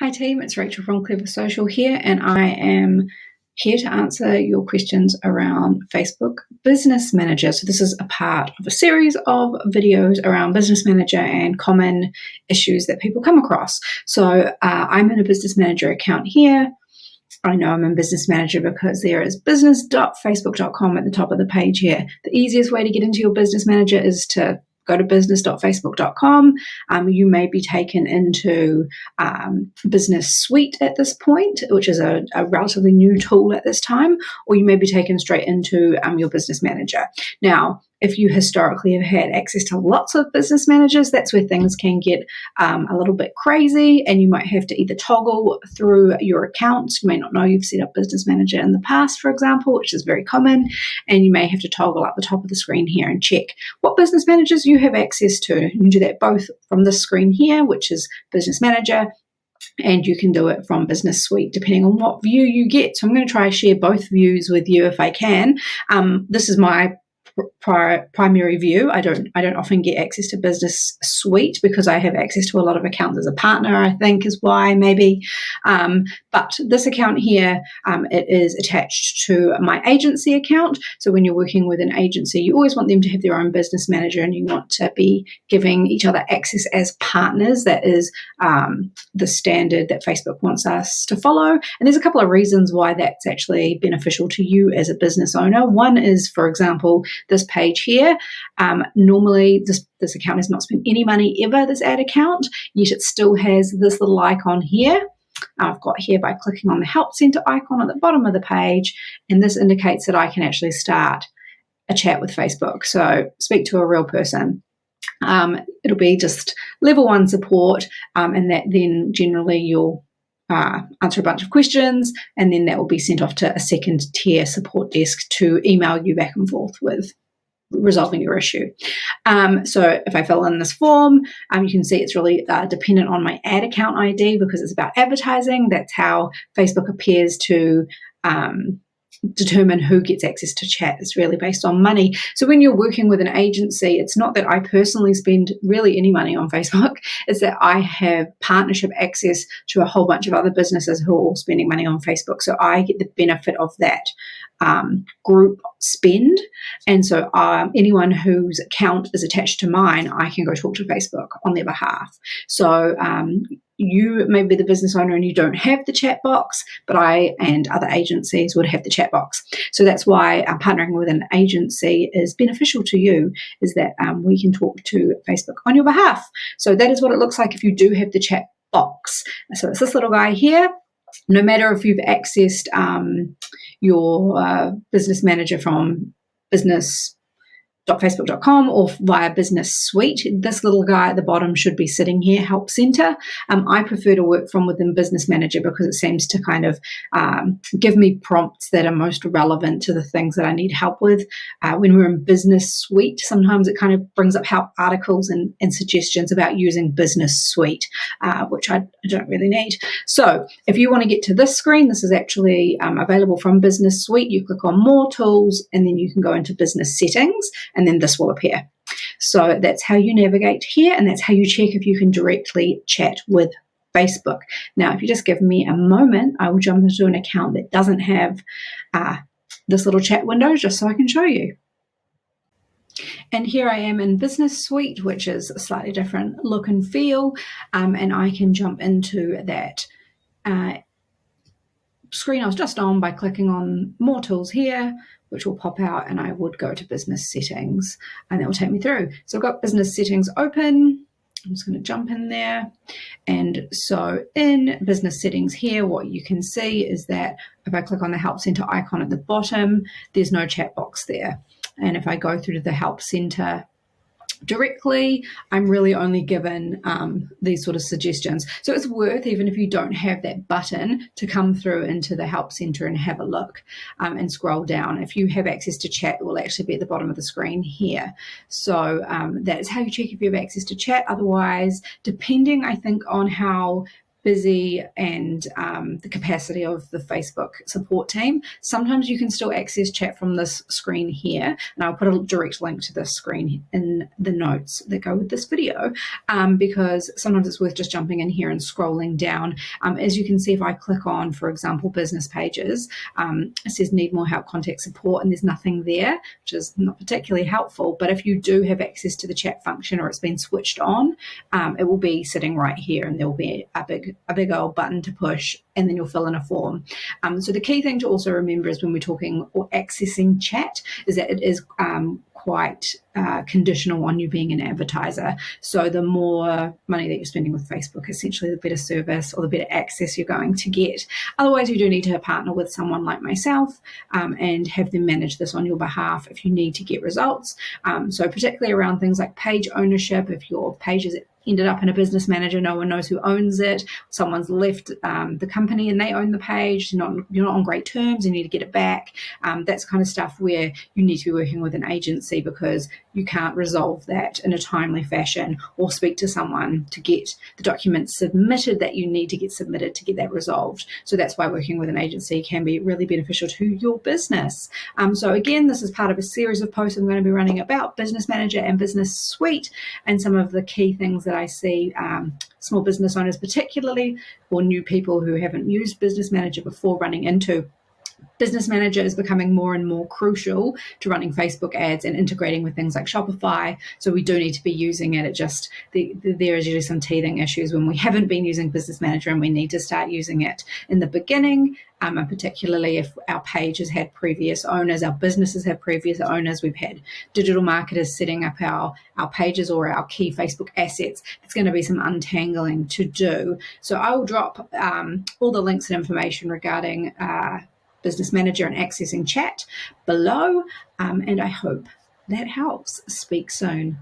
Hi team, it's Rachel from Clever Social here, and I am here to answer your questions around Facebook Business Manager. So this is a part of a series of videos around Business Manager and common issues that people come across. So I'm in a Business Manager account here. I know I'm in Business Manager because there is business.facebook.com at the top of the page here. The easiest way to get into your Business Manager is to go to business.facebook.com. You may be taken into Business Suite at this point, which is a relatively new tool at this time, or you may be taken straight into your Business Manager. Now, if you historically have had access to lots of business managers, that's where things can get a little bit crazy, and you might have to either toggle through your accounts. You may not know you've set up Business Manager in the past, for example, which is very common, and you may have to toggle up the top of the screen here and check what business managers you have access to. You can do that both from this screen here, which is Business Manager, and you can do it from Business Suite, depending on what view you get. So I'm going to try to share both views with you if I can. This is my primary view. I don't often get access to Business Suite because I have access to a lot of accounts as a partner, I think is why maybe. But this account here, it is attached to my agency account. So when you're working with an agency, you always want them to have their own business manager, and you want to be giving each other access as partners. That is the standard that Facebook wants us to follow. And there's a couple of reasons why that's actually beneficial to you as a business owner. One is, for example, this page here. Normally, this account has not spent any money ever, this ad account, yet it still has this little icon here. I've got here by clicking on the Help Center icon at the bottom of the page, and this indicates that I can actually start a chat with Facebook. So speak to a real person. It'll be just level 1 support, and that then generally you'll answer a bunch of questions, and then that will be sent off to a second tier support desk to email you back and forth with resolving your issue. So if I fill in this form, you can see it's really dependent on my ad account ID because it's about advertising. That's how Facebook appears to determine who gets access to chat. It's really based on money. So when you're working with an agency, it's not that I personally spend really any money on Facebook. It's that I have partnership access to a whole bunch of other businesses who are all spending money on Facebook. So I get the benefit of that group spend. And so anyone whose account is attached to mine, I can go talk to Facebook on their behalf. So you may be the business owner and you don't have the chat box, but I and other agencies would have the chat box. So that's why partnering with an agency is beneficial to you, is that we can talk to Facebook on your behalf. So that is what it looks like if you do have the chat box. So it's this little guy here. No matter if you've accessed your business manager from business.facebook.com or via Business Suite, this little guy at the bottom should be sitting here, Help Center. I prefer to work from within Business Manager because it seems to kind of give me prompts that are most relevant to the things that I need help with. When we're in Business Suite, sometimes it kind of brings up help articles and suggestions about using Business Suite, which I don't really need. So if you want to get to this screen, this is actually available from Business Suite. You click on More Tools, and then you can go into Business Settings, and then this will appear. So that's how you navigate here, and that's how you check if you can directly chat with Facebook. Now, if you just give me a moment, I will jump into an account that doesn't have this little chat window just so I can show you. And here I am in Business Suite, which is a slightly different look and feel, and I can jump into that screen I was just on by clicking on More Tools here, which will pop out, and I would go to Business Settings, and that will take me through. So I've got Business Settings open. I'm just going to jump in there. And so in Business Settings here, what you can see is that if I click on the Help Center icon at the bottom, there's no chat box there. And if I go through to the Help Center directly, I'm really only given these sort of suggestions. So it's worth, even if you don't have that button, to come through into the Help Center and have a look and scroll down. If you have access to chat, it will actually be at the bottom of the screen here. So that's how you check if you have access to chat. Otherwise, depending, I think, on how busy and the capacity of the Facebook support team, sometimes you can still access chat from this screen here. And I'll put a direct link to this screen in the notes that go with this video, because sometimes it's worth just jumping in here and scrolling down. As you can see, if I click on, for example, business pages, it says need more help, contact support, and there's nothing there, which is not particularly helpful. But if you do have access to the chat function or it's been switched on, it will be sitting right here, and there will be a big old button to push, and then you'll fill in a form. So the key thing to also remember is when we're talking or accessing chat is that it is quite conditional on you being an advertiser. So the more money that you're spending with Facebook, essentially the better service or the better access you're going to get. Otherwise, you do need to partner with someone like myself and have them manage this on your behalf if you need to get results. So particularly around things like page ownership, if your page is ended up in a business manager, no one knows who owns it, someone's left the company and they own the page, you're not on great terms, you need to get it back. That's kind of stuff where you need to be working with an agency, because you can't resolve that in a timely fashion or speak to someone to get the documents submitted that you need to get submitted to get that resolved. So that's why working with an agency can be really beneficial to your business. So again, this is part of a series of posts I'm going to be running about Business Manager and Business Suite, and some of the key things that I see small business owners particularly, or new people who haven't used Business Manager before, running into. Business Manager is becoming more and more crucial to running Facebook ads and integrating with things like Shopify. So we do need to be using it. There is usually some teething issues when we haven't been using Business Manager, and we need to start using it in the beginning. And particularly if our page has had previous owners, our businesses have previous owners, we've had digital marketers setting up our pages or our key Facebook assets, there's going to be some untangling to do. So I will drop all the links and information regarding Business Manager and accessing chat below, and I hope that helps. Speak soon.